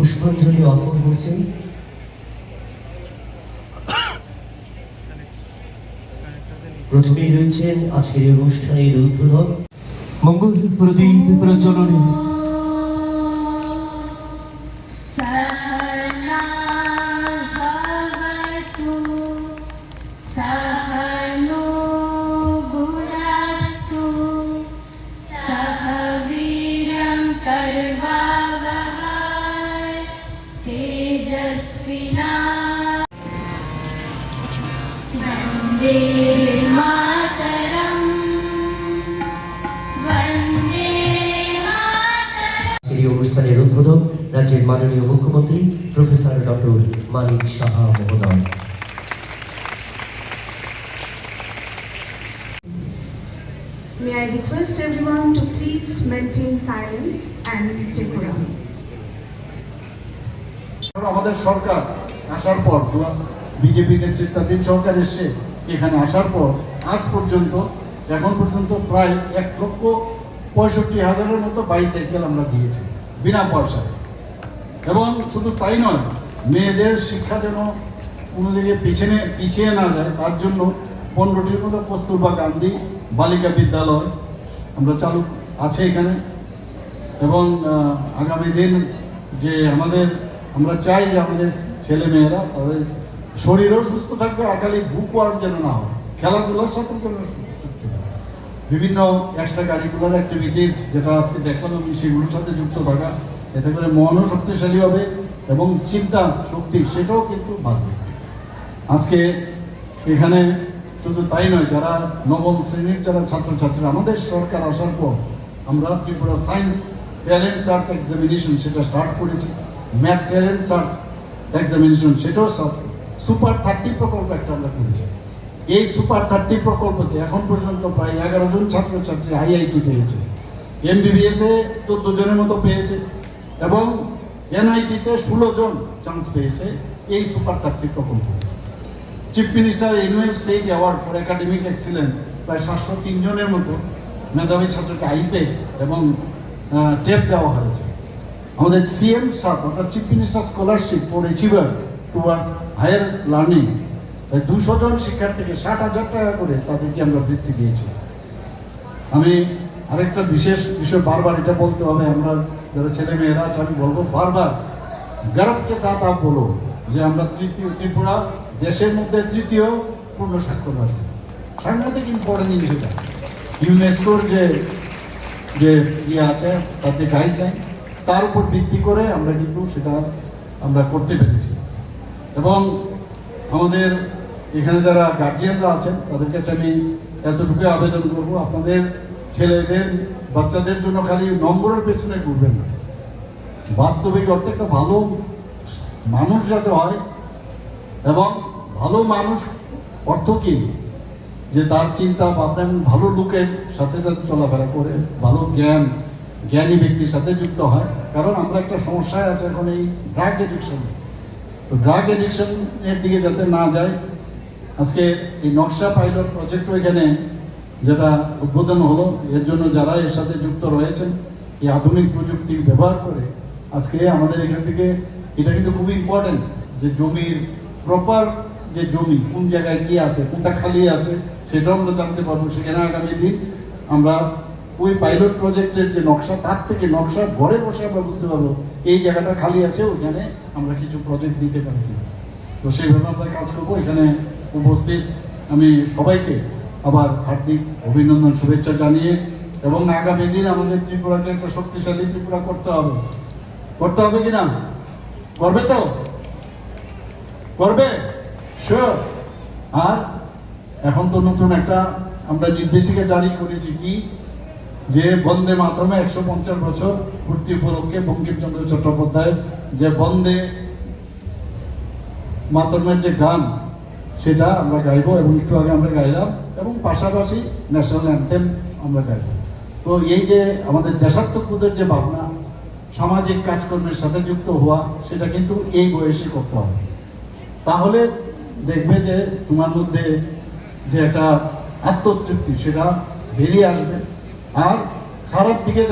পুষ্পাঞ্জলি অর্পণ করছেন। প্রথমেই রয়েছেন আজকের এই অনুষ্ঠানের উদ্বোধক মঙ্গল প্রদীপ প্রজ্বলনী। वन्दे मातरम् वन्दे मातरम्। এই অনুষ্ঠানের উদ্বোধক রাজ্যের মাননীয় মুখ্যমন্ত্রী প্রফেসর ডক্টর মানিক সাহা মহোদয়। May I request everyone to please maintain silence and decorum. আমাদের সরকার আসার পর বিজেপি নেতৃত্বাধীন সরকার এসে এখানে আসার পর আজ পর্যন্ত এখন পর্যন্ত প্রায় 1,65,000-এর মতো বাইসাইকেল আমরা দিয়েছি বিনা পয়সায়। এবং শুধু তাই নয়, মেয়েদের শিক্ষা যেন কোনো দিকে পিছিয়ে না যায় তার জন্য 15টির মতো কস্তুরবা গান্ধী বালিকা বিদ্যালয় আমরা চালু আছে এখানে। এবং আগামী দিন যে আমরা চাই যে আমাদের ছেলে মেয়েরা তাদের শরীরও সুস্থ থাকবে, আগামী বুকওয়ার্ম যেন না হয়, খেলাধুলার সাথে বিভিন্ন এক্সট্রা কারিকুলার অ্যাক্টিভিটিস যেটা আজকে দেখলাম আমি সেগুলোর সাথে যুক্ত থাকা, এতে করে মনও শক্তিশালী হবে এবং চিন্তা শক্তি সেটাও কিন্তু বাড়বে। আজকে এখানে শুধু তাই নয়, যারা নবম শ্রেণীর যারা ছাত্রছাত্রী আমাদের সরকার আসার পর আমরা Tripura science talent search examination সেটা স্টার্ট করেছি, ম্যাথ ট্যালেন্ট সার্চ এক্সামিনেশন সেটাও সুপার 30 প্রকল্প একটা আমরা করেছি। এই সুপার 30 প্রকল্পতে এখন পর্যন্ত প্রায় 11 জন ছাত্রছাত্রী IIT পেয়েছে, MBBS এ 14 জনের মতো পেয়েছে এবং NIT-তে 16 জন চান্স পেয়েছে এই সুপার 30 প্রকল্প। Chief minister annual state award for academic excellence প্রায় 703 জনের মতো মেধাবী ছাত্রকে আইপে এবং টেপ দেওয়া হয়েছে। আমাদের CM অর্থাৎ chief minister scholarship for achiever towards higher learning 200 জন শিক্ষার্থীকে 60,000 টাকা করে তাদেরকে আমরা বৃত্তি দিয়েছি। আমি আরেকটা বিশেষ বিষয় বারবার এটা বলতে হবে, আমরা যারা ছেলে মেয়েরা আছে আমি বলবো বারবার গর্বকে সাথ আপ বলো যে আমরা ত্রিপুরা দেশের মধ্যে 3য় পূর্ণ স্বাক্ষর রাজ্য। সাংঘাতিক ইম্পর্টেন্ট জিনিস এটা। ইউনেস্কোর যে ইয়ে আছে তাতে গাইডলাইন, তার উপর ভিত্তি করে আমরা কিন্তু সেটা আমরা করতে পেরেছি। এবং আমাদের এখানে যারা গার্জিয়ানরা আছেন তাদের কাছে আমি এতটুকু আবেদন করবো, আপনাদের ছেলেদের বাচ্চাদের জন্য খালি নম্বরের পেছনে ঘুরবেন না, বাস্তবিক অর্থে একটা ভালো মানুষ যাতে হয়। এবং ভালো মানুষ অর্থ কি, যে তার চিন্তা ভাবনা ভালো লোকের সাথে যাতে চলাফেরা করে, ভালো জ্ঞানী ব্যক্তির সাথে যুক্ত হয়। কারণ আমরা একটা সমস্যায় আছে এখন এই ড্রাগ এডিকশন, তো ড্রাগ এডিকশনের দিকে যাতে না যায়। আজকে এই নকশা পাইলট প্রজেক্টও এখানে যেটা উদ্বোধন হলো, এর জন্য যারা এর সাথে যুক্ত রয়েছেন এই আধুনিক প্রযুক্তি ব্যবহার করে আজকে আমাদের এখান থেকে এটা কিন্তু খুবই ইম্পর্টেন্ট যে জমির প্রপার যে জমি কোন জায়গায় কি আছে, কোনটা খালি আছে সেটাও আমরা জানতে পারবো। সেখানে আগামী দিন আমরা ওই পাইলট প্রজেক্টের যে নকশা, তার থেকে নকশা ঘরে বসে আমরা বুঝতে পারবো এই জায়গাটা খালি আছে, ওইখানে আমরা কিছু প্রজেক্ট দিতে পারি। তো সেইভাবে আমরা কাজ করবো। এখানে উপস্থিত আমি সবাইকে আবার হার্দিক অভিনন্দন শুভেচ্ছা জানিয়ে, এবং আগামী দিন আমাদের ত্রিপুরাকে একটা শক্তিশালী ত্রিপুরা করতে হবে কিনা? করবে তো? করবে? শিওর। আর এখন তো নতুন একটা আমরা নির্দেশিকা জারি করেছি কি, যে বন্দে মাতরমে 150 বছর পূর্তি উপলক্ষে বঙ্কিমচন্দ্র চট্টোপাধ্যায়ের যে বন্দে মাতরমের যে গান সেটা আমরা গাইব, এবং একটু আগে আমরা গাইলাম, এবং পাশাপাশি ন্যাশনাল অ্যান্থেম আমরা গাইব। তো এই যে আমাদের দেশাত্মবোধের যে ভাবনা, সামাজিক কাজকর্মের সাথে যুক্ত হওয়া, সেটা কিন্তু এই বয়সে করতে হবে। তাহলে দেখবে যে তোমার মধ্যে যে একটা আত্মতৃপ্তি সেটা বেরিয়ে আসবে। আর খারাপ দিকে